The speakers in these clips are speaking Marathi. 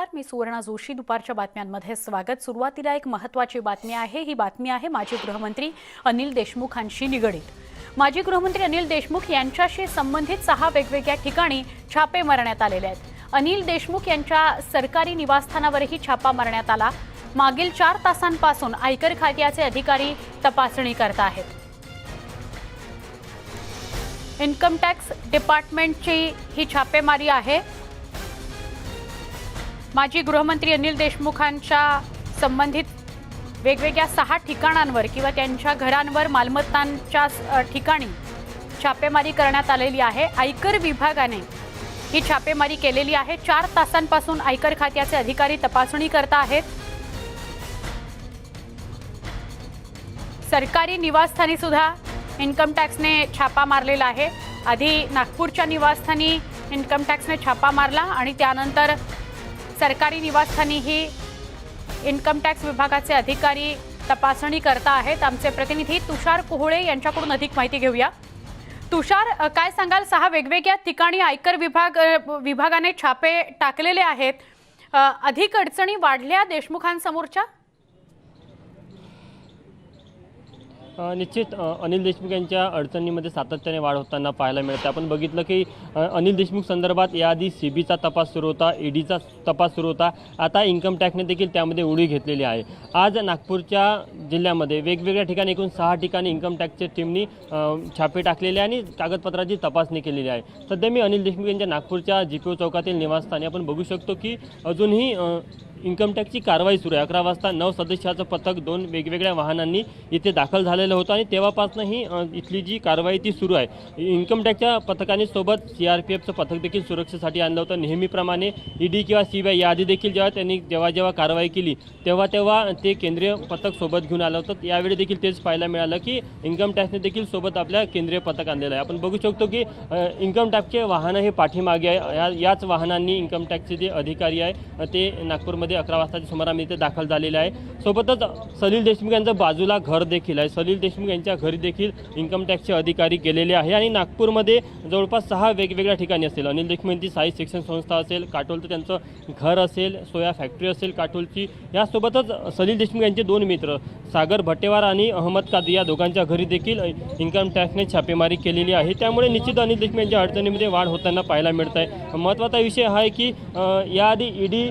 नमस्कार, मी सुवर्णा जोशी. दुपारच्या बातम्यांमध्ये स्वागत. सुरुवातीला एक महत्त्वाची बातमी आहे. ही बातमी आहे माजी गृहमंत्री अनिल देशमुखांशी निगडीत. माजी गृहमंत्री अनिल देशमुख यांच्याशी संबंधित 6 वेगवेगळ्या ठिकाणी छापे मारण्यात आलेले आहेत. अनिल देशमुख यांच्या सरकारी निवासस्थानावरही छापा मारण्यात आला. मागील 4 तासांपासून आयकर खात्याचे अधिकारी तपासणी करत आहेत. इन्कम टॅक्स डिपार्टमेंटची ही छापेमारी आहे. माजी गृहमंत्री अनिल देशमुखांच्या संबंधित वेगवेगळ्या 6 ठिकाणांवर किंवा त्यांच्या घरांवर मालमत्तांच्या ठिकाणी छापेमारी करण्यात आलेली आहे. आयकर विभागाने ही छापेमारी केलेली आहे. 4 तासांपासून आयकर खात्याचे अधिकारी तपासणी करत आहेत. सरकारी निवासस्थानी सुद्धा इन्कम टॅक्सने छापा मारलेला आहे. आधी नागपूरच्या निवासस्थानी इन्कम टॅक्सने छापा मारला आणि त्यानंतर सरकारी निवासस्थानीही इन्कम टॅक्स विभागाचे अधिकारी तपासणी करता आहेत. आमचे प्रतिनिधी तुषार कोहळे यांच्याकडून अधिक माहिती घेऊया. तुषार, काय सांगाल? 6 वेगवेगळ्या ठिकाणी आयकर विभागाने छापे टाकलेले आहेत. अधिक अडचणी वाढल्या देशमुखांसमोरच्या? निश्चित अनिल देशमुख यांच्या अडचणीमध्ये सातत्याने वाढ होताना पाहायला मिळते. आपण बघितलं की अनिल देशमुख संदर्भात याआधी सीबीचा तपास सुरू होता, ईडीचा तपास सुरू होता. आता इन्कम टॅक्सने देखील त्यामध्ये उडी घेतलेली आहे. आज नागपूरच्या जिल्ह्यामध्ये वेगवेगळ्या ठिकाणी एकूण 6 ठिकाणी इन्कम टॅक्सच्या टीमनी छापे टाकलेले आणि कागदपत्राची तपासणी केलेली आहे. सध्या मी अनिल देशमुख यांच्या नागपूरच्या जीपीओ चौकातील निवासस्थानी आपण बघू शकतो की अजूनही इन्कम टॅक्सची कारवाई सुरू आहे. 11 वाजता 9 सदस्याचं पथक 2 वेगवेगळ्या वाहनांनी इथे दाखल झालेलं होतं आणि तेव्हापासून ही इथली जी कारवाई ती सुरू आहे. इन्कम टॅक्सच्या पथकाने सोबत CRPFचं पथक देखील सुरक्षेसाठी आणलं होतं. नेहमीप्रमाणे ईडी किंवा CBI याआधी देखील जेव्हा कारवाई केली तेव्हा ते केंद्रीय पथक सोबत घेऊन आलं होतं. यावेळी देखील तेच पाहायला मिळालं की इन्कम टॅक्सने देखील सोबत आपल्या केंद्रीय पथक आणलेलं आहे. आपण बघू शकतो की इन्कम टॅक्सचे वाहनं हे पाठीमागे आहे. याच वाहनांनी इन्कम टॅक्सचे जे अधिकारी आहे ते नागपूरमध्ये 11 वाजताच्या सुमारास इथे दाखल झालेले आहे. सोबतच सलील देशमुख यांचं बाजूला घर देखील आहे. सलील देशमुख यांच्या घरी देखील इन्कम टॅक्सचे अधिकारी गेलेले आहे आणि नागपूरमध्ये जवळपास 6 वेगवेगळ्या ठिकाणी असेल. अनिल देशमुख यांची साई शिक्षण संस्था असेल, काटोलचं त्यांचं घर असेल, सोया फॅक्टरी असेल काटोलची. यासोबतच सलील देशमुख यांचे 2 मित्र सागर भट्टेवार आणि अहमद कादरी या दोघांच्या घरी देखील इन्कम टॅक्सने छापेमारी केलेली आहे. त्यामुळे निश्चित अनिल देशमुख यांच्या अडचणीमध्ये वाढ होताना पाहायला मिळत आहे. महत्त्वाचा विषय हा आहे की याआधी ईडी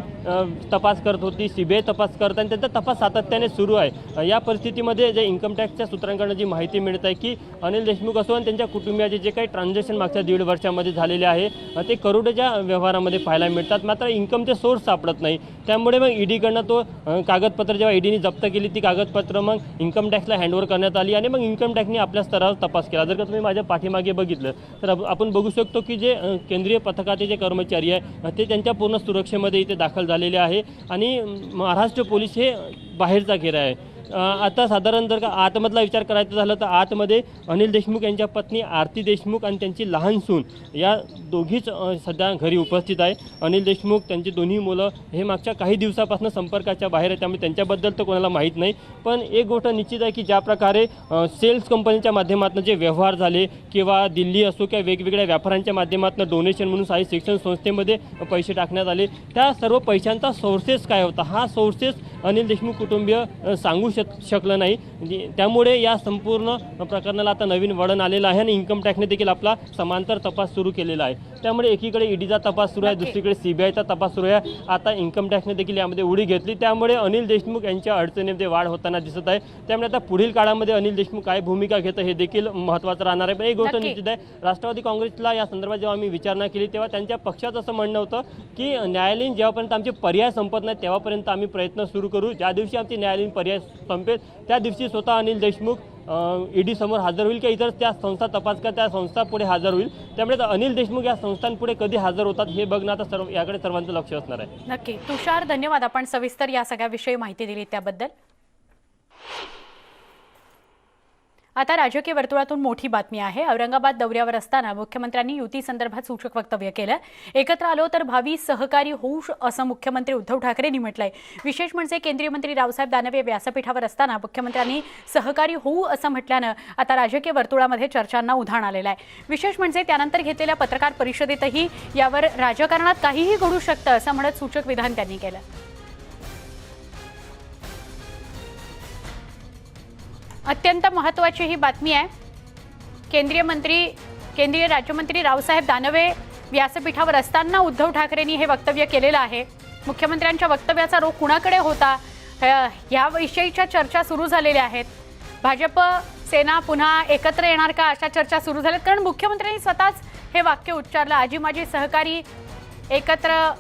तपास करत होती, CBI तपास करत आणि त्यांचा तपास सातत्याने सुरू आहे. या परिस्थितीमध्ये जे इन्कम टॅक्सच्या सूत्रांकडून जी माहिती मिळत आहे की अनिल देशमुख असो आणि त्यांच्या कुटुंबियाचे जे काही ट्रान्झॅक्शन मागच्या 1.5 वर्षामध्ये झालेले आहे ते करोडोच्या व्यवहारामध्ये पाहायला मिळतात. मात्र इन्कमचे सोर्स सापडत नाही. त्यामुळे मग ईडीकडनं तो कागदपत्र जेव्हा ईडीने जप्त केली ती कागदपत्र मग इन्कम टॅक्सला हँडओव्हर करण्यात आली आणि मग इन्कम टॅक्सने आपल्या स्तरावर तपास केला. जर का तुम्ही माझ्या पाठीमागे बघितलं तर आपण बघू शकतो की जे केंद्रीय पथकाचे जे कर्मचारी आहे ते त्यांच्या पूर्ण सुरक्षेमध्ये इथे दाखल झालेले आहे आणि महाराष्ट्र पोलीस हे बाहेरचा घेरा आहे. आता साधारण जर का आतमधला विचार करायचा झाला तर आतमध्ये अनिल देशमुख यांच्या पत्नी आरती देशमुख आणि त्यांची लहान सून या दोघीच सध्या घरी उपस्थित आहे. अनिल देशमुख त्यांची दोन्ही मुलं हे मागच्या काही दिवसापासून संपर्काच्या बाहेर आहे, त्यामुळे त्यांच्याबद्दल तर कोणाला माहीत नाही. पण एक गोष्ट निश्चित आहे की ज्या प्रकारे सेल्स कंपनीच्या माध्यमातून जे व्यवहार झाले किंवा दिल्ली असो किंवा वेगवेगळ्या व्यापाऱ्यांच्या माध्यमातून डोनेशन म्हणून साई शिक्षण संस्थेमध्ये पैसे टाकण्यात आले, त्या सर्व पैशांचा सोर्सेस काय होता हा सोर्सेस अनिल देशमुख कुटुंबीय सांगू शकलं नाही. त्यामुळे या संपूर्ण प्रकरणाला आता नवीन वळण आलेलं आहे आणि इन्कम टॅक्सने देखील आपला समांतर तपास सुरू केलेला आहे. त्यामुळे एकीकडे ईडीचा तपास सुरू आहे, दुसरीकडे CBIचा तपास सुरू आहे. आता इन्कम टॅक्सने देखील यामध्ये उडी घेतली. त्यामुळे अनिल देशमुख यांच्या अडचणीमध्ये वाढ होताना दिसत आहे. त्यामुळे आता पुढील काळामध्ये अनिल देशमुख काय भूमिका घेतं हे देखील महत्त्वाचं राहणार आहे. पण एक गोष्ट निश्चित आहे, राष्ट्रवादी काँग्रेसला या संदर्भात जेव्हा आम्ही विचारणा केली तेव्हा त्यांच्या पक्षाचं असं म्हणणं होतं की न्यायालयीन जेव्हापर्यंत आमचे पर्याय संपत नाही तेव्हापर्यंत आम्ही प्रयत्न सुरू करू. ज्या दिवशी आमची न्यायालयीन पर्याय संपेल त्या दिवशी स्वतः अनिल देशमुख ईडी समोर हजर होईल किंवा इतर त्या संस्था तपास कर त्या संस्था पुढे हजर होईल. त्यामुळे अनिल देशमुख या संस्थांपुढे कधी हजर होतात हे बघणं आता याकडे सर्वांचं लक्ष असणार आहे. नक्की. तुषार, धन्यवाद. आपण सविस्तर या सगळ्या विषयी माहिती दिली त्याबद्दल. आता राजकीय वर्तुळातून मोठी बातमी आहे। औरंगाबाद दौऱ्यावर असताना मुख्यमंत्र्यांनी युती संदर्भात सूचक वक्तव्य केलं। एकत्र आलो तर भावी सहकारी होऊ असं मुख्यमंत्री उद्धव ठाकरेंनी म्हटलंय। विशेष म्हणजे केंद्रीय मंत्री रावसाहेब दानवे व्यासपीठावर असताना मुख्यमंत्र्यांनी सहकारी होऊ असं म्हटल्यानं आता राजकीय वर्तुळामध्ये चर्चांना उधाण आलेलं आहे। विशेष म्हणजे त्यानंतर घेतलेल्या पत्रकार परिषदेतही यावर राजकारणात काहीही घडू शकतं असं म्हणत सूचक विधान त्यांनी केलं। अत्यंत महत्त्वाची ही बातमी आहे। केंद्रीय राज्यमंत्री रावसाहेब दानवे व्यासपीठावर असताना उद्धव ठाकरेंनी हे वक्तव्य केलेलं आहे। मुख्यमंत्र्यांच्या वक्तव्याचा रोख कुणाकडे होता याविषयीच्या चर्चा सुरू झालेल्या आहेत। भाजप सेना पुन्हा एकत्र येणार का अशा चर्चा सुरू झाल्यात, कारण मुख्यमंत्र्यांनी स्वतःच हे वाक्य उच्चारलं। आजी माजी सहकारी एकत्र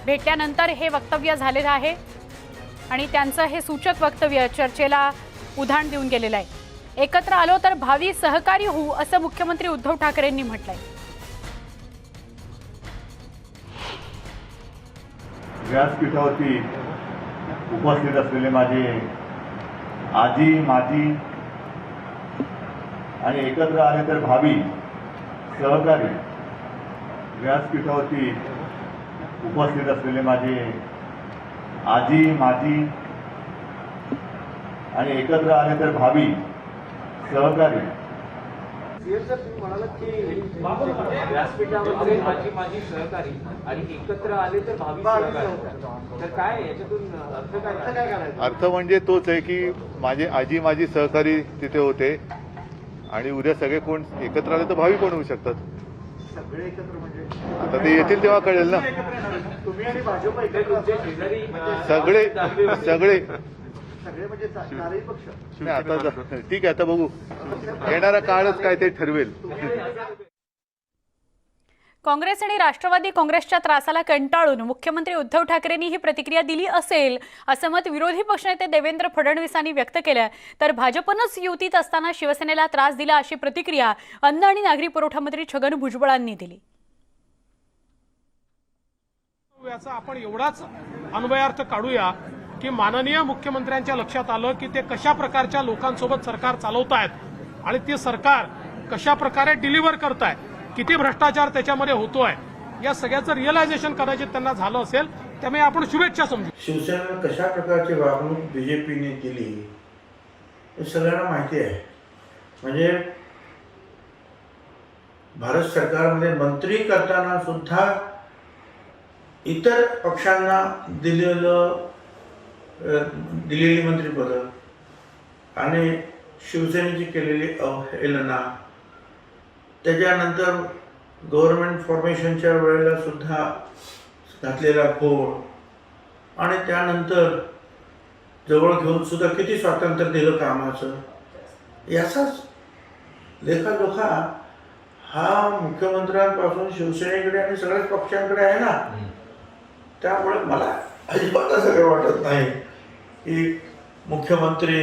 भेटल्यानंतर हे वक्तव्य झालेलं आहे आणि त्यांचं हे सूचक वक्तव्य चर्चेला उधाण देऊन गेलेलं आहे। एकत्र आलो तर भावी सहकारी होऊ असं मुख्यमंत्री उद्धव ठाकरेंनी म्हटलंय। व्यासपीठावरती उपस्थित असलेले माझे आजी माजी आणि एकत्र आले तर भावी सहकारी, व्यासपीठावरती उपस्थित असलेले माझे आजी माजी आणि एकत्र आले तर भावी सहकारी। तुम्ही म्हणालात की व्यासपीठामध्ये आजी माजी सहकारी आणि एकत्र आले तर भावी सहकारी, तर काय याच्यातून अर्थ काय करायचा? अर्थ म्हणजे तोच आहे की माझे आजी माजी सहकारी तिथे होते आणि उद्या सगळे कोण एकत्र आले तर भावी कोण होऊ शकतात। सगळे एकत्र म्हणजे आता ते येतील तेव्हा कळेल ना। तुम्ही आणि भाजप शेजारी सगळे सगळे सगळे म्हणजे चारही पक्ष। नाही, आता ठीक आहे, आता बघू, येणारा काळच काय ते ठरवेल। काँग्रेस आणि राष्ट्रवादी काँग्रेसच्या त्रासाला कंटाळून मुख्यमंत्री उद्धव ठाकरेंनी ही प्रतिक्रिया दिली असेल असं मत विरोधी पक्षनेते देवेंद्र फडणवीसांनी व्यक्त केलं। तर भाजपनंच युतीत असताना शिवसेनेला त्रास दिला अशी प्रतिक्रिया अन्न आणि नागरी पुरवठा मंत्री छगन भुजबळांनी दिली। याचा आपण एवढाच अन्वयार्थ काढूया की माननीय मुख्यमंत्र्यांच्या लक्षात आलं की ते कशा प्रकारच्या लोकांसोबत सरकार चालवतायत आणि ते सरकार कशा प्रकारे डिलिव्हर करतायत, किती भ्रष्टाचार त्याच्यामध्ये होतोय, या सगळ्याचं रिअलायझेशन करायचे त्यांना झालं असेल। त्यामुळे आपण शुभेच्छा समजू। शिवसेनेला कशा प्रकारची वागणूक बीजेपीने दिली हे सगळ्यांना माहिती आहे। म्हणजे भारत सरकारमध्ये मंत्री करताना सुद्धा इतर पक्षांना दिलेली मंत्रिपदं आणि शिवसेनेची केलेली अवहेलना, त्याच्यानंतर गव्हर्नमेंट फॉर्मेशनच्या वेळेला सुद्धा घातलेला घोळ आणि त्यानंतर जवळ घेऊन सुद्धा किती स्वातंत्र्य दिलं कामाचं, याचाच लेखाजोखा हा मुख्यमंत्र्यांपासून शिवसेनेकडे आणि सगळ्याच पक्षांकडे आहे ना। त्यामुळे मला अजिबात असं काही वाटत नाही की मुख्यमंत्री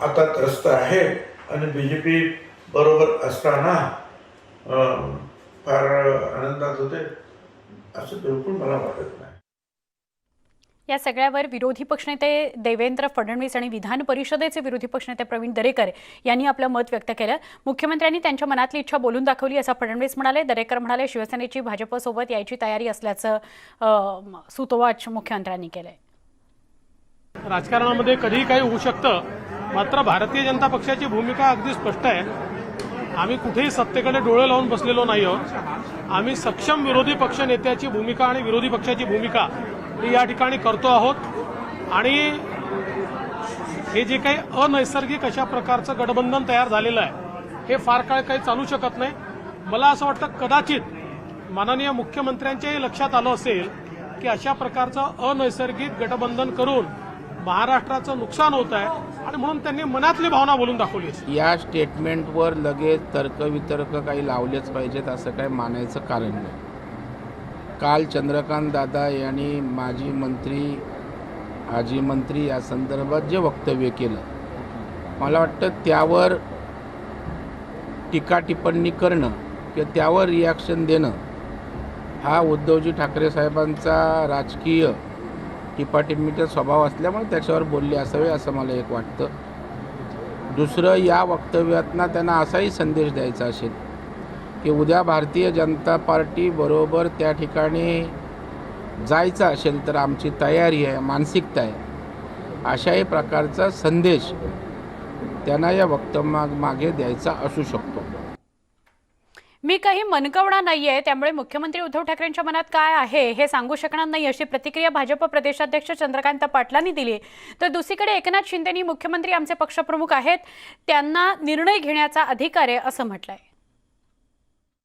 आता त्रस्त आहे आणि बीजेपी बरोबर असताना फार आनंदात होते, असं बिलकुल मला वाटत नाही। या सगळ्यावर विरोधी पक्षनेते देवेंद्र फडणवीस आणि विधान परिषदेचे विरोधी पक्षनेते प्रवीण दरेकर यांनी आपलं मत व्यक्त केलं। मुख्यमंत्र्यांनी त्यांच्या मनातली इच्छा बोलून दाखवली असं फडणवीस म्हणाले। दरेकर म्हणाले शिवसेनेची भाजपसोबत यायची तयारी असल्याचं सुतोवाच मुख्यमंत्र्यांनी केलंय। राजकारणामध्ये कधीही काही होऊ शकतं, मात्र भारतीय जनता पक्षाची भूमिका अगदी स्पष्ट आहे। आम्ही कुठेही सत्तेकडे डोळे लावून बसलेलो नाही आहोत। आम्ही सक्षम विरोधी पक्ष नेत्याची भूमिका आणि विरोधी पक्षाची भूमिका ही या ठिकाणी करतो आहोत आणि हे जे काही अनैसर्गिक अशा प्रकारचं गठबंधन तयार झालेलं आहे हे फार काळ काही चालू शकत नाही। मला असं वाटतं कदाचित माननीय मुख्यमंत्र्यांच्याही लक्षात आलं असेल की अशा प्रकारचं अनैसर्गिक गठबंधन करून महाराष्ट्राचं नुकसान होत आहे आणि म्हणून त्यांनी मनातली भावना बोलून दाखवली। या स्टेटमेंटवर लगेच तर्कवितर्क काही लावलेच पाहिजेत असं काही मानायचं कारण नाही। काल चंद्रकांत दादा यांनी माजी मंत्री आजी मंत्री या संदर्भात जे वक्तव्य केलं, मला वाटतं त्यावर टीका टिप्पणी करणं किंवा त्यावर रिॲक्शन देणं हा उद्धवजी ठाकरे साहेबांचा राजकीय टिपाटिपीचा स्वभाव असल्यामुळे त्याच्यावर बोलले असावे असं मला एक वाटतं। दुसरं, या वक्तव्यातनं त्यांना असाही संदेश द्यायचा असेल की उद्या भारतीय जनता पार्टी बरोबर त्या ठिकाणी जायचं असेल तर आमची तयारी आहे, मानसिकता आहे, अशाही प्रकारचा संदेश त्यांना या वक्तव्यामागे द्यायचा असू शकतो. मी काही मनकवडा नाहीये, त्यामुळे मुख्यमंत्री उद्धव ठाकरेंच्या मनात काय आहे हे सांगू शकणार नाही, अशी प्रतिक्रिया भाजप प्रदेशाध्यक्ष चंद्रकांत पाटलांनी दिली. तर दुसरीकडे एकनाथ शिंदेंनी मुख्यमंत्री आमचे पक्षप्रमुख आहेत, त्यांना निर्णय घेण्याचा अधिकार आहे असं म्हटलंय.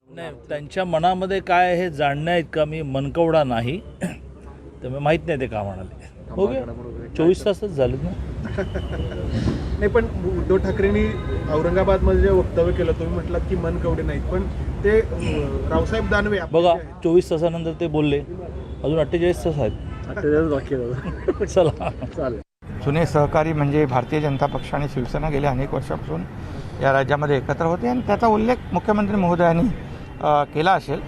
नाही, त्यांच्या मनामध्ये काय आहे हे जाणण्याइतका मी मनकवडा नाही, त्यामुळे माहीत नाही ते का म्हणाले. हो गया 24 तासच झाले ना. नाही, पण उद्धव ठाकरेंनी औरंगाबादमध्ये जे वक्तव्य केलं, तुम्ही म्हटलात की मनकवडे नाहीत, पण ते रावसाहेब दानवे बघा 24 तासानंतर ते बोलले, अजून 48 तास आहेत. 48 बाकी चला चालेल. जुने सहकारी म्हणजे भारतीय जनता पक्ष आणि शिवसेना गेल्या अनेक वर्षापासून या राज्यामध्ये एकत्र होते आणि त्याचा उल्लेख मुख्यमंत्री महोदयांनी केला असेल.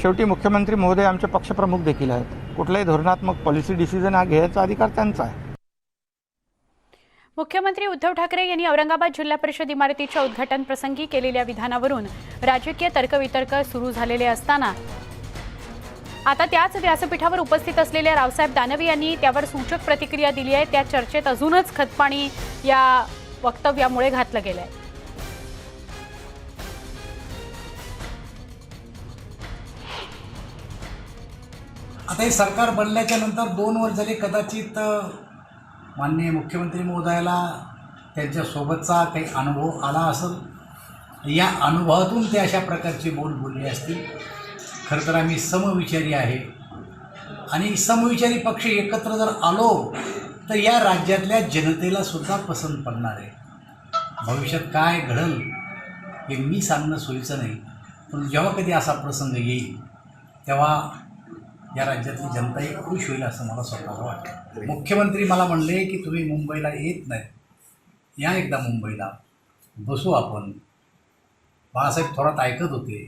शेवटी मुख्यमंत्री महोदय आमचे पक्षप्रमुख देखील आहेत. कुठलाही धोरणात्मक पॉलिसी डिसिजन हा घ्यायचा अधिकार त्यांचा आहे. मुख्यमंत्री उद्धव ठाकरे यांनी औरंगाबाद जिल्हा परिषद इमारतीच्या उद्घाटन प्रसंगी केलेल्या विधानावरून राजकीय तर्कवितर्क सुरू झालेले असताना आता त्याच व्यासपीठावर उपस्थित असलेल्या रावसाहेब दानवे यांनी त्यावर सूचक प्रतिक्रिया दिली आहे. त्या चर्चेत अजूनच खतपाणी या वक्तव्यामुळे घातलं गेलंय. आता हे सरकार बनल्याच्या नंतर 2 वर्ष झाले, कदाचित माननीय मुख्यमंत्री महोदयाला त्यांच्यासोबतचा काही अनुभव आला असेल. या अनुभवातून ते अशा प्रकारचे बोलले असतील. खरं तर आम्ही समविचारी आहे आणि समविचारी पक्ष एकत्र जर आलो तर या राज्यातल्या जनतेला सुद्धा पसंत पडणार आहे. भविष्यात काय घडेल हे मी सांगणं सोयीचं नाही, पण जेव्हा कधी असा प्रसंग येईल तेव्हा या राज्यातली जनताही खुश होईल असं मला स्वतःला वाटतं. मुख्यमंत्री मला म्हणले की तुम्ही मुंबईला येत नाही, या एकदा मुंबईला बसू आपण. बाळासाहेब थोरात ऐकत होते,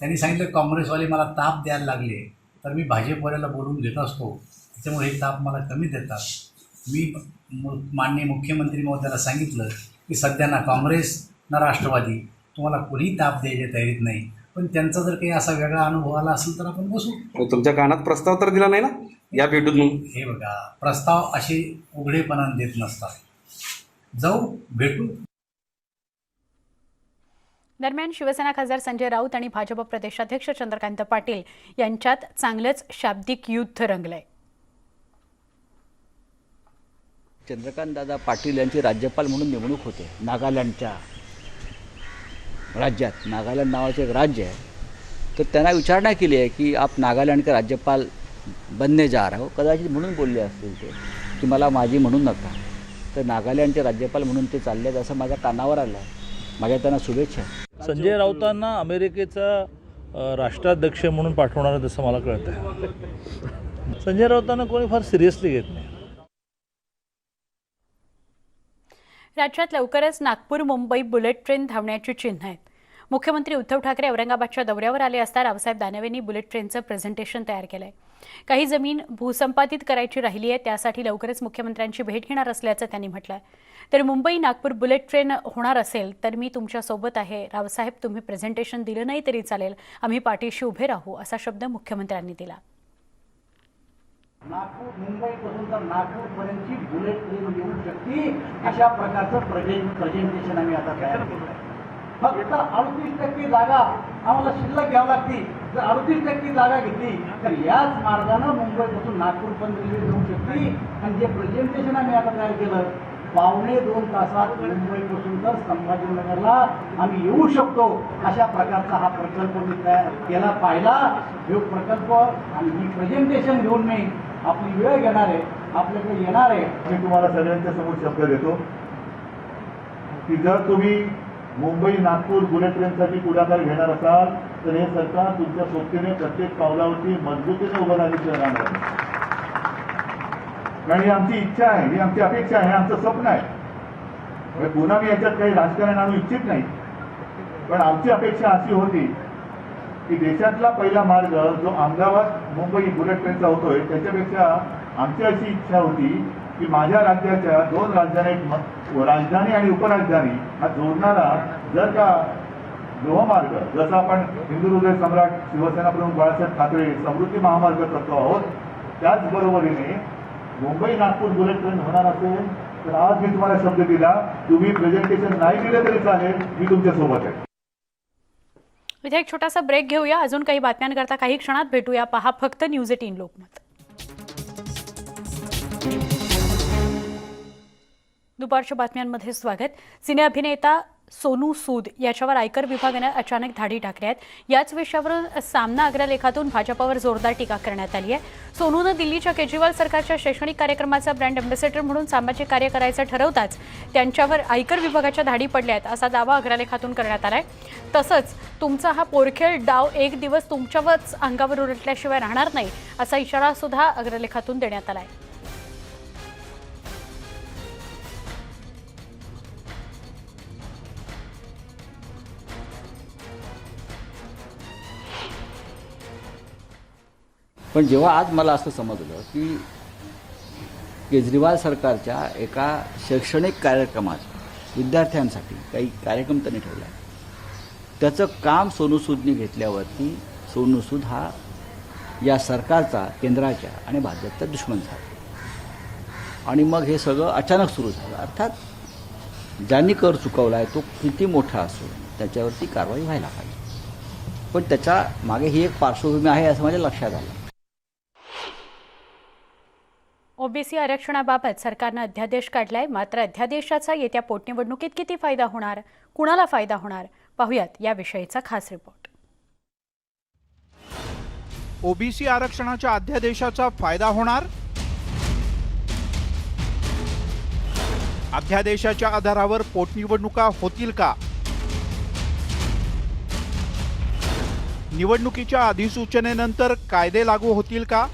त्यांनी सांगितलं काँग्रेसवाले मला ताप द्यायला लागले तर मी भाजपवाल्याला बोलून घेत असतो, त्याच्यामुळे हे ताप मला कमी देतात. मी माननीय मुख्यमंत्री महोदयाला सांगितलं की सध्या ना काँग्रेस ना राष्ट्रवादी तुम्हाला कोणीही ताप द्यायच्या तयारीत नाही, पण त्यांचा जर काही असा वेगळा अनुभव आला असेल तर आपण बसू. तुमच्या कानात प्रस्ताव तर दिला नाही ना या भेटून? हे बघा, प्रस्ताव असे उघडेपणाने देत नसतात. जाऊ, भेटू. दरम्यान शिवसेना खासदार संजय राऊत आणि भाजप प्रदेशाध्यक्ष चंद्रकांत पाटील यांच्यात चांगलंच शाब्दिक युद्ध रंगलंय. चंद्रकांतदादा पाटील यांची राज्यपाल म्हणून नेमणूक होते नागालँडच्या राज्यात. नागालँड नावाचं एक राज्य आहे, तर त्यांना विचारणा केली आहे की आप नागालँड के राज्यपाल बनने जा रहे हो. कदाचित म्हणून बोलले असतील ते की मला माझी म्हणून नका, तर नागालँडचे राज्यपाल म्हणून ते चालले आहेत असं माझ्या कानावर आलं आहे. माझ्या त्यांना शुभेच्छा. संजय राऊतांना अमेरिकेचा राष्ट्राध्यक्ष म्हणून पाठवणार जसं मला कळतं आहे. संजय राऊतांना कोणी फार सिरियसली घेत नाही. राज्यात लवकरच नागपूर मुंबई बुलेट ट्रेन धावण्याची चिन्ह आहेत. मुख्यमंत्री उद्धव ठाकरे औरंगाबादच्या दौऱ्यावर आले असता रावसाहेब दानवेंनी बुलेट ट्रेनचं प्रेझेंटेशन तयार केलंय. काही जमीन भूसंपादित करायची राहिली आहे, त्यासाठी लवकरच मुख्यमंत्र्यांची भेट घेणार असल्याचं त्यांनी म्हटलंय. तर मुंबई नागपूर बुलेट ट्रेन होणार असेल तर मी तुमच्यासोबत आहे रावसाहेब, तुम्ही प्रेझेंटेशन दिलं नाही तरी चालेल, आम्ही पाठीशी उभे राहू असा शब्द मुख्यमंत्र्यांनी दिला. नागपूर मुंबईपासून तर नागपूरपर्यंतची बुलेट ट्रेन येऊ शकते अशा प्रकारचं प्रेझेंटेशन आम्ही आता तयार केलं आहे. फक्त 38% जागा आम्हाला शिल्लक घ्यावी लागते. जर 38% जागा घेतली तर याच मार्गानं मुंबईपासून नागपूरपर्यंत रेल्वे जाऊ शकते. आणि जे प्रेझेंटेशन आम्ही आता तयार केलं, 1.5-2 तासात मुंबईपासून तर संभाजीनगरला आम्ही येऊ शकतो अशा प्रकारचा हा प्रकल्प मी तयार केला पाहिला. हे प्रकल्प आणि ही प्रेझेंटेशन घेऊन मी आपली वेळ घेणार आहे, आपल्याकडे येणार आहे. मी तुम्हाला सगळ्यांच्या समोर शब्द देतो की जर तुम्ही मुंबई नागपूर बुलेट ट्रेनसाठी पुढाकार घेणार असाल तर हे सरकार तुमच्या सोबतीने प्रत्येक पावलावरती मजबूतीने उभं राहिल्याशिवाय राहणार नाही. कारण ही आमची इच्छा आहे, ही आमची अपेक्षा आहे, हे आमचं स्वप्न आहे. पुन्हा मी याच्यात काही राजकारण आणू इच्छित नाही, पण आमची अपेक्षा अशी होती की देशातला पहिला मार्ग जो अहमदाबाद मुंबई बुलेट ट्रेनचा होतोय त्याच्यापेक्षा आमची अशी इच्छा होती की माझ्या राज्याच्या 2 राजधानी आणि उपराजधानी हा जोडणारा जर का लोहमार्ग, जसा आपण हिंदू हृदय सम्राट शिवसेना प्रमुख बाळासाहेब ठाकरे समृद्धी महामार्ग करतो आहोत, त्याचबरोबरीने मुंबई नागपूर बुलेट ट्रेन होणार असेल तर आज मी तुम्हाला शब्द दिला, तुम्ही प्रेझेंटेशन नाही दिले तरी चालेल, मी तुमच्या सोबत आहे. इथे एक छोटासा ब्रेक घेऊया. अजून काही बातम्यांकरता काही क्षणात भेटूया. पहा फक्त न्यूज 18 लोकमत. दुपारच्या बातम्यांमध्ये स्वागत. सिने अभिनेता सोनू सूद याच्यावर आयकर विभागाने अचानक धाडी टाकल्या आहेत. याच विषयावरून सामना अग्रलेखातून भाजपावर जोरदार टीका करण्यात आली आहे. सोनूनं दिल्लीच्या केजरीवाल सरकारच्या शैक्षणिक कार्यक्रमाचा ब्रँड अँबॅसेडर म्हणून सामाजिक कार्य करायचं ठरवताच त्यांच्यावर आयकर विभागाच्या धाडी पडल्या आहेत असा दावा अग्रलेखातून करण्यात आला आहे. तसंच तुमचा हा पोरखेळ डाव एक दिवस तुमच्यावरच अंगावर उलटल्याशिवाय राहणार नाही असा इशारा सुद्धा अग्रलेखातून देण्यात आला आहे. पण जेव्हा आज मला असं समजलं की केजरीवाल सरकारच्या एका शैक्षणिक कार्यक्रमात विद्यार्थ्यांसाठी काही कार्यक्रम त्यांनी ठेवला आहे, त्याचं काम सोनू सूदने घेतल्यावरती सोनू सूद हा या सरकारचा, केंद्राच्या आणि भाजपचा दुश्मन झाला आणि मग हे सगळं अचानक सुरू झालं. अर्थात ज्यांनी कर चुकवला आहे तो किती मोठा असो त्याच्यावरती कारवाई व्हायला पाहिजे, पण त्याच्या मागे ही एक पार्श्वभूमी आहे असं माझ्या लक्षात आलं. ओबीसी आरक्षणाबाबत सरकारनं अध्यादेश काढलाय. मात्र अध्यादेशाचा येत्या पोटनिवडणुकीत किती फायदा होणार, कुणाला फायदा होणार, पाहुयात याविषयीचा खास रिपोर्ट. ओबीसी आरक्षणाच्या अध्यादेशाचा फायदा होणार? अध्यादेशाच्या आधारावर पोटनिवडणुका होतील का? निवडणुकीच्या अधिसूचनेनंतर कायदे लागू होतील का?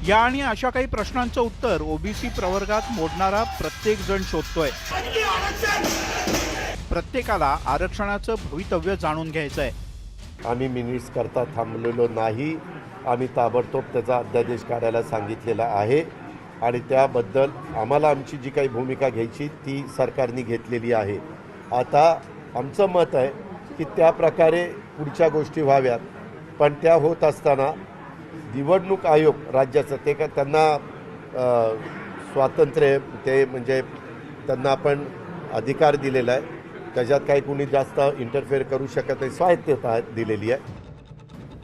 या आणि अशा काही प्रश्नांचं उत्तर ओबीसी प्रवर्गात मोडणारा प्रत्येक जण शोधतोय. प्रत्येकाला आरक्षणाचं भवितव्य जाणून घ्यायचंय. आम्ही मिनिट्स करता थांबलेलो नाही. आम्ही ताबडतोब त्याचा अध्यादेश काढायला सांगितलेला आहे आणि त्याबद्दल आम्हाला आमची जी काही भूमिका घ्यायची ती सरकारने घेतलेली आहे. आता आमचं मत आहे की त्या प्रकारे पुढच्या गोष्टी व्हाव्यात, पण त्या होत असताना निवडणूक आयोग राज्याचं ते का त्यांना स्वातंत्र्य ते म्हणजे त्यांना आपण अधिकार दिलेला आहे, त्याच्यात काही कुणी जास्त इंटरफेअर करू शकत नाही, स्वायत्तता दिलेली आहे.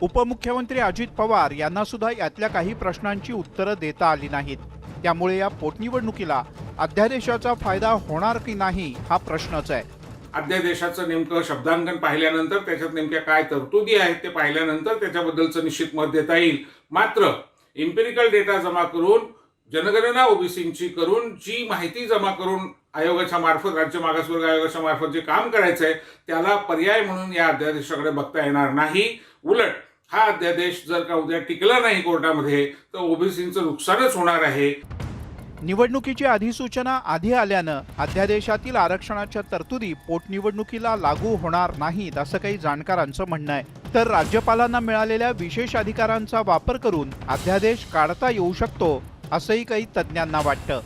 उपमुख्यमंत्री अजित पवार यांना सुद्धा यातल्या काही प्रश्नांची उत्तरं देता आली नाहीत. त्यामुळे या पोटनिवडणुकीला अध्यादेशाचा फायदा होणार की नाही हा प्रश्नच आहे. अध्यादेशाचं नेमकं शब्दांकन पाहिल्यानंतर त्याच्यात नेमक्या काय तरतुदी आहेत ते पाहिल्यानंतर त्याच्याबद्दलचं निश्चित मत देता येईल. मात्र इम्पेरिकल डेटा जमा करून, जनगणना ओबीसींची करून, जी माहिती जमा करून आयोगाच्या मार्फत, राज्य मागासवर्ग आयोगाच्या मार्फत जे काम करायचं आहे त्याला पर्याय म्हणून या अध्यादेशाकडे बघता येणार नाही. उलट हा अध्यादेश जर का उद्या टिकला नाही कोर्टामध्ये तर ओबीसींचं नुकसानच होणार आहे. निवडणुकीची अधिसूचना आधी आल्यानं अध्यादेशातील आरक्षणाच्या तरतुदी पोटनिवडणुकीला लागू होणार नाहीत असं काही जाणकारांचं म्हणणं आहे. तर राज्यपालांना मिळालेल्या विशेष अधिकारांचा वापर करून अध्यादेश काढता येऊ शकतो असंही काही तज्ज्ञांना वाटतं.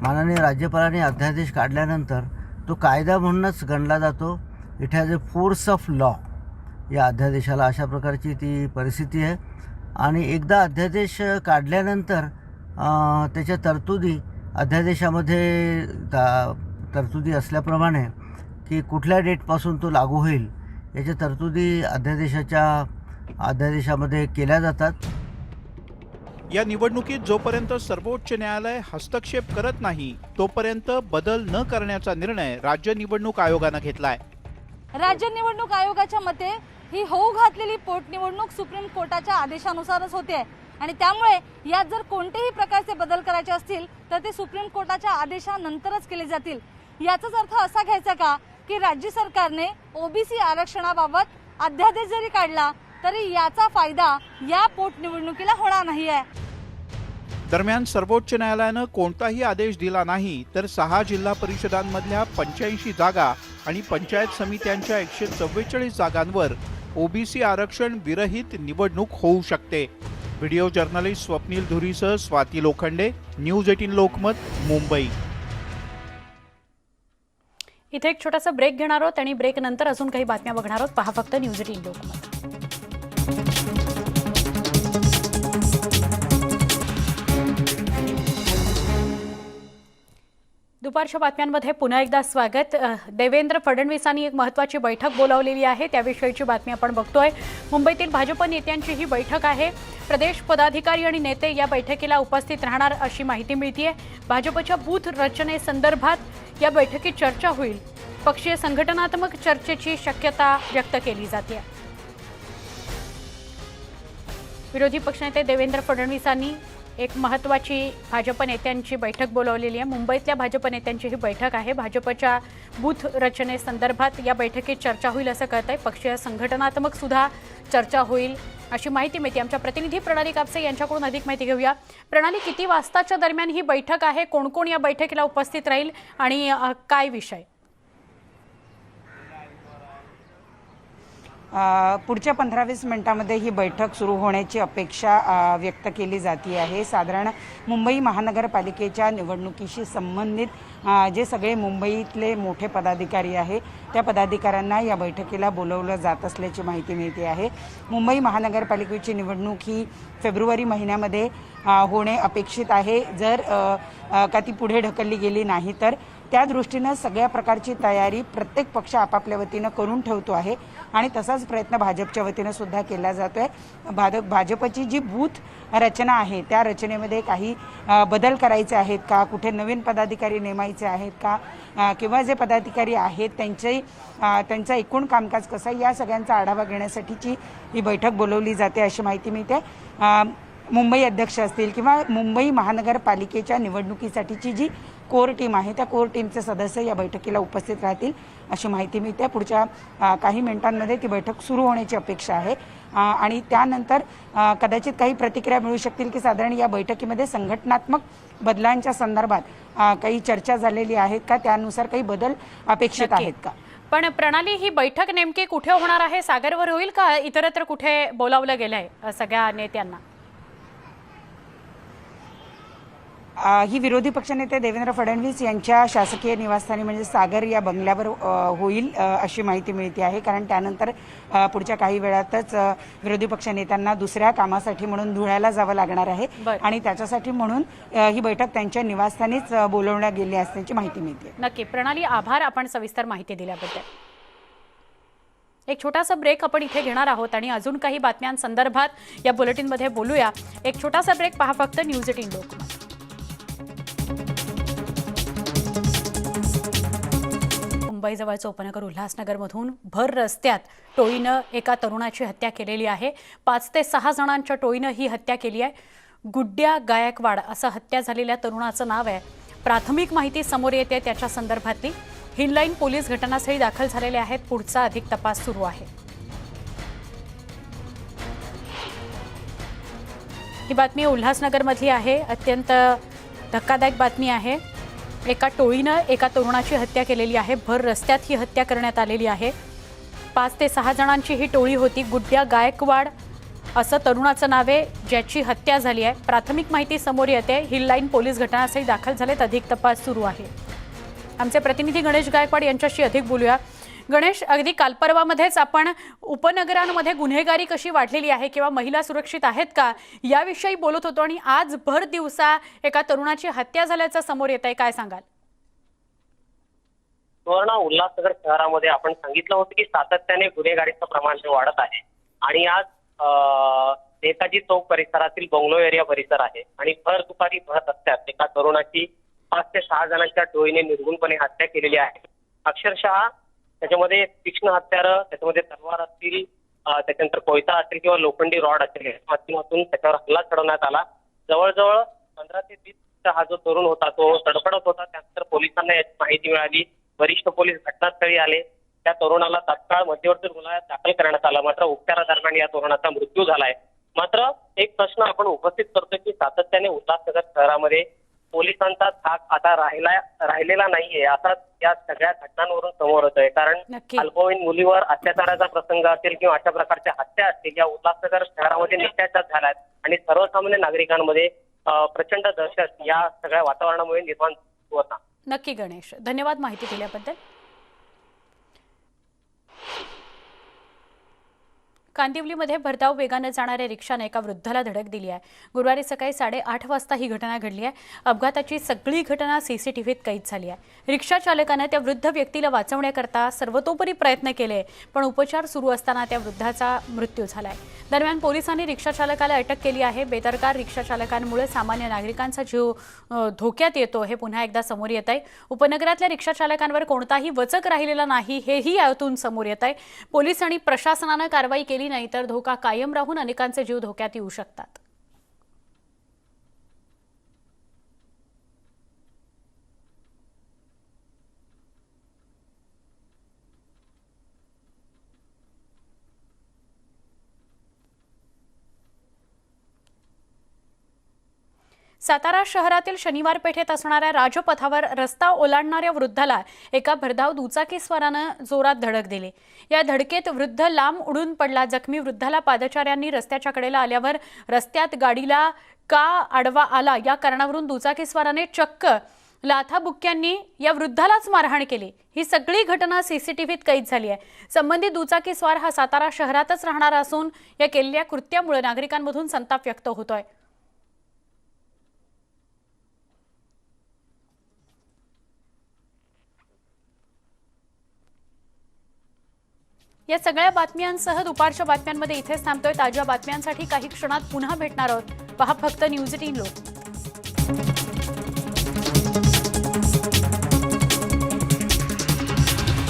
माननीय राज्यपालांनी अध्यादेश काढल्यानंतर तो कायदा म्हणूनच गणला जातो. It has a force of law. या अध्यादेशाला अशा प्रकारची ती परिस्थिती आहे आणि एकदा अध्यादेश काढल्यानंतर त्याच्या तरतुदी अध्यादेशामध्ये तरतुदी असल्याप्रमाणे की कुठल्या डेटपासून तो लागू होईल याच्या तरतुदी अध्यादेशामध्ये केल्या जातात. या निवडणुकीत जोपर्यंत सर्वोच्च न्यायालय हस्तक्षेप करत नाही तोपर्यंत बदल न करण्याचा निर्णय राज्य निवडणूक आयोगानं घेतलाय. राज्य निवडणूक आयोगाच्या मते ही होऊ घातलेली पोटनिवडणूक सुप्रीम कोर्टाच्या आदेशानुसारच होते आणि त्यामुळे यात जर कोणतेही प्रकारचे बदल करायचे असतील तर ते सुप्रीम कोर्टाच्या आदेशानंतरच केले जातील. याचाच अर्थ असा घ्यायचा का की राज्य सरकारने ओबीसी आरक्षणाबाबत अध्यादेश जरी काढला तरी याचा फायदा या पोटनिवडणुकीला होणार नाही आहे. दरम्यान सर्वोच्च न्यायालयानं कोणताही आदेश दिला नाही तर 6 जिल्हा परिषदांमधल्या 85 जागा आणि पंचायत समित्यांच्या 144 जागांवर ओबीसी आरक्षण विरहित निवडणूक होऊ शकते. व्हिडिओ जर्नलिस्ट स्वप्नील धुरीसह स्वाती लोखंडे, न्यूज 18 लोकमत, मुंबई. इथे एक छोटासा ब्रेक घेणार आहोत आणि ब्रेक नंतर अजून काही बातम्या बघणार आहोत. पहा फक्त न्यूज 18 लोकमत. दुपारच्या बातम्यांमध्ये पुन्हा एकदा स्वागत. देवेंद्र फडणवीसांनी एक महत्त्वाची बैठक बोलावलेली आहे, त्याविषयीची बातमी आपण बघतोय. मुंबईतील भाजप नेत्यांची ही बैठक आहे. प्रदेश पदाधिकारी आणि नेते या बैठकीला उपस्थित राहणार अशी माहिती मिळतेय. भाजपच्या बूथ रचनेसंदर्भात या बैठकीत चर्चा होईल. पक्षीय संघटनात्मक चर्चेची शक्यता व्यक्त केली जाते. विरोधी पक्षनेते देवेंद्र फडणवीसांनी एक महत्त्वाची भाजप नेत्यांची बैठक बोलावलेली आहे. मुंबईतल्या भाजप नेत्यांची ही बैठक आहे. भाजपच्या बूथ रचनेसंदर्भात या बैठकीत चर्चा होईल असं कळतंय. पक्षीय संघटनात्मक सुद्धा चर्चा होईल अशी माहिती मिळते. आमच्या प्रतिनिधी प्रणाली कापसे यांच्याकडून अधिक माहिती घेऊया. प्रणाली, किती वाजताच्या दरम्यान ही बैठक आहे? कोण कोण या बैठकीला उपस्थित राहील आणि काय विषय? पुढच्या 15-20 मिनिटांमध्ये ही बैठक सुरू होण्याची अपेक्षा व्यक्त केली जाती आहे. साधारण मुंबई महानगरपालिकेच्या निवडणुकीशी संबंधित जे सगळे मुंबईतले मोठे पदाधिकारी आहे त्या पदाधिकाऱ्यांना या बैठकीला बोलवलं जात असल्याची माहिती मिळते आहे. मुंबई महानगरपालिकेची निवडणूक ही फेब्रुवारी महिन्यामध्ये होणे अपेक्षित आहे. जर का ती पुढे ढकलली गेली नाही तर त्या दृष्टीनं सगळ्या प्रकारची तयारी प्रत्येक पक्ष आपापल्या वतीनं करून ठेवतो आहे आणि तसाच प्रयत्न भाजपच्या वतीनं सुद्धा केला जातो आहे. भाजपची जी बूथ रचना आहे त्या रचनेमध्ये काही बदल करायचे आहेत का, कुठे नवीन पदाधिकारी नेमायचे आहेत का, किंवा जे पदाधिकारी आहेत त्यांचं एकूण कामकाज कसं आहे या सगळ्यांचा आढावा घेण्यासाठीची ही बैठक बोलवली जाते अशी माहिती मिळते. मुंबई अध्यक्ष असतील किंवा मुंबई महानगरपालिकेच्या निवडणुकीसाठीची जी कोर टीम आहे त्या कोर टीमचे सदस्य या बैठकीला उपस्थित राहतील अशी माहिती मिळते. पुढच्या काही मिनिटांमध्ये ती बैठक सुरू होण्याची अपेक्षा आहे आणि त्यानंतर कदाचित काही प्रतिक्रिया मिळू शकतील की साधारण या बैठकीमध्ये संघटनात्मक बदलांच्या संदर्भात काही चर्चा झालेली आहेत का, त्यानुसार काही बदल अपेक्षित आहेत का. पण प्रणाली, ही बैठक नेमकी कुठे होणार आहे? सागरवर होईल का इतरत्र कुठे बोलावलं गेलंय सगळ्या नेत्यांना? ही विरोधी पक्षनेते देवेंद्र फडणवीस यांच्या शासकीय निवासस्थानी म्हणजे सागर या बंगल्यावर होईल अशी माहिती मिळते आहे. कारण त्यानंतर पुढच्या काही वेळातच विरोधी पक्षनेत्यांना दुसऱ्या कामासाठी म्हणून धुळ्याला जावं लागणार आहे आणि त्याच्यासाठी म्हणून ही बैठक त्यांच्या निवासस्थानीच बोलवण्यात गेली असल्याची माहिती मिळते. नक्की प्रणाली, आभार आपण सविस्तर माहिती दिल्याबद्दल. एक छोटासा ब्रेक आपण इथे घेणार आहोत आणि अजून काही बातम्यांसंदर्भात या बुलेटिनमध्ये बोलूया. एक छोटासा ब्रेक, पहा फक्त न्यूज 18 लोकमत. मुंबईजवळचं उपनगर उल्हासनगरमधून भर रस्त्यात टोळीनं एका तरुणाची हत्या केलेली आहे. 5 ते 6 जणांच्या टोळीनं ही हत्या केली आहे. गुड्ड्या गायकवाड असं हत्या झालेल्या तरुणाचं नाव आहे. प्राथमिक माहिती समोर येते त्याच्या संदर्भातली. हिललाईन पोलीस घटनास्थळी दाखल झालेले आहेत. पुढचा अधिक तपास सुरू आहे. ही बातमी उल्हासनगरमधली आहे. अत्यंत धक्कादायक बातमी आहे. एका टोळीनं एका तरुणाची हत्या केलेली आहे. भर रस्त्यात ही हत्या करण्यात आलेली आहे. 5 ते 6 जणांची ही टोळी होती. गुड्ड्या गायकवाड असं तरुणाचं नाव आहे ज्याची हत्या झाली आहे. प्राथमिक माहिती समोर येते. हिललाईन पोलीस घटनास्थळी दाखल झालेत. अधिक तपास सुरू आहे. आमचे प्रतिनिधी गणेश गायकवाड यांच्याशी अधिक बोलूया. गणेश, अगदी कालपरवामध्येच आपण उपनगरांमध्ये गुन्हेगारी कशी वाढलेली आहे किंवा महिला सुरक्षित आहेत का याविषयी बोलत होतो आणि आज भर दिवसा एका तरुणाची हत्या झाल्याचं समोर येत आहे. काय सांगाल? सुवर्ण, उल्हासनगर शहरामध्ये आपण सांगितलं होतं की सातत्याने गुन्हेगारीचं प्रमाण वाढत आहे आणि आज नेताजी चौक परिसरातील बंगलो एरिया परिसर आहे आणि भर दुपारी भर रस्त्यात एका तरुणाची 5 ते 6 जणांच्या टोळीने निर्गुणपणे हत्या केलेली आहे. अक्षरशः त्याच्यामध्ये तीक्ष्ण हत्यारं, त्याच्यामध्ये तलवार असतील, त्याच्यानंतर कोयता असेल किंवा लोखंडी रॉड असेल याच्या माध्यमातून त्याच्यावर हल्ला चढवण्यात आला. जवळजवळ 15 ते 20 हा जो तरुण होता तो तडफडत होता. त्यानंतर पोलिसांना याची माहिती मिळाली. वरिष्ठ पोलीस घटनास्थळी आले. त्या तरुणाला तात्काळ मध्यवर्ती रुग्णालयात दाखल करण्यात आलं. मात्र उपचारादरम्यान या तरुणाचा मृत्यू झालाय. मात्र एक प्रश्न आपण उपस्थित करतोय की सातत्याने उल्हासनगर शहरामध्ये पोलिसांचा धाक आता राहिलेला नाहीये असा या सगळ्या घटनांवरून समोर येतोय. कारण नक्की. अल्पवयीन मुलीवर अत्याचाराचा प्रसंग असेल किंवा अशा प्रकारच्या हत्या असतील या उल्हासनगर शहरामध्ये नित्याच्याच झाल्यात आणि सर्वसामान्य नागरिकांमध्ये प्रचंड दहशत या सगळ्या वातावरणामुळे निर्माण होता. नक्की गणेश, धन्यवाद माहिती दिल्याबद्दल. कांदिवलीमध्ये भरधाव वेगाने जाणाऱ्या रिक्षाने एका वृद्धाला धडक दिली आहे. गुरुवारी सकाळी 8:30 वाजता ही घटना घडली आहे. अपघाताची सगळी घटना सीसीटीव्हीत कैद झाली आहे. रिक्षा चालकाने त्या वृद्ध व्यक्तीला वाचवण्याकरता सर्वतोपरी प्रयत्न केले, पण उपचार सुरू असताना त्या वृद्धाचा मृत्यू झालाय. दरम्यान पोलिसांनी रिक्षा चालकाला अटक केली आहे. बेदरकार रिक्षा चालकांमुळे सामान्य नागरिकांचा जीव धोक्यात येतो हे पुन्हा एकदा समोर येत आहे. उपनगरातल्या रिक्षा चालकांवर कोणताही वचक राहिलेला नाही हेही यातून समोर येत आहे. पोलीस आणि प्रशासनानं कारवाई केली नाही तर धोका कायम राहून अनेकांचे जीव धोक्यात येऊ शकतात. सातारा शहरातील शनिवार पेठेत असणाऱ्या राजपथावर रस्ता ओलांडणाऱ्या वृद्धाला एका भरधाव दुचाकीस्वारानं जोरात धडक दिली. या धडकेत वृद्ध लांब उडून पडला. जखमी वृद्धाला पादचाऱ्यांनी रस्त्याच्या कडेला आल्यावर रस्त्यात गाडीला का आडवा आला या कारणावरून दुचाकीस्वाराने चक्क लाथाबुक्क्यांनी या वृद्धालाच मारहाण केली. ही सगळी घटना सीसीटीव्हीत कैद झाली आहे. संबंधित दुचाकीस्वार हा सातारा शहरातच राहणारा असून या केलेल्या कृत्यामुळे नागरिकांमधून संताप व्यक्त होतोय. या सगळ्या बातम्यांसह दुपारच्या बातम्यांमध्ये इथेच थांबतोय. ताज्या बातम्यांसाठी काही क्षणात पुन्हा भेटणार आहोत. पहा फक्त न्यूज 18 लोक.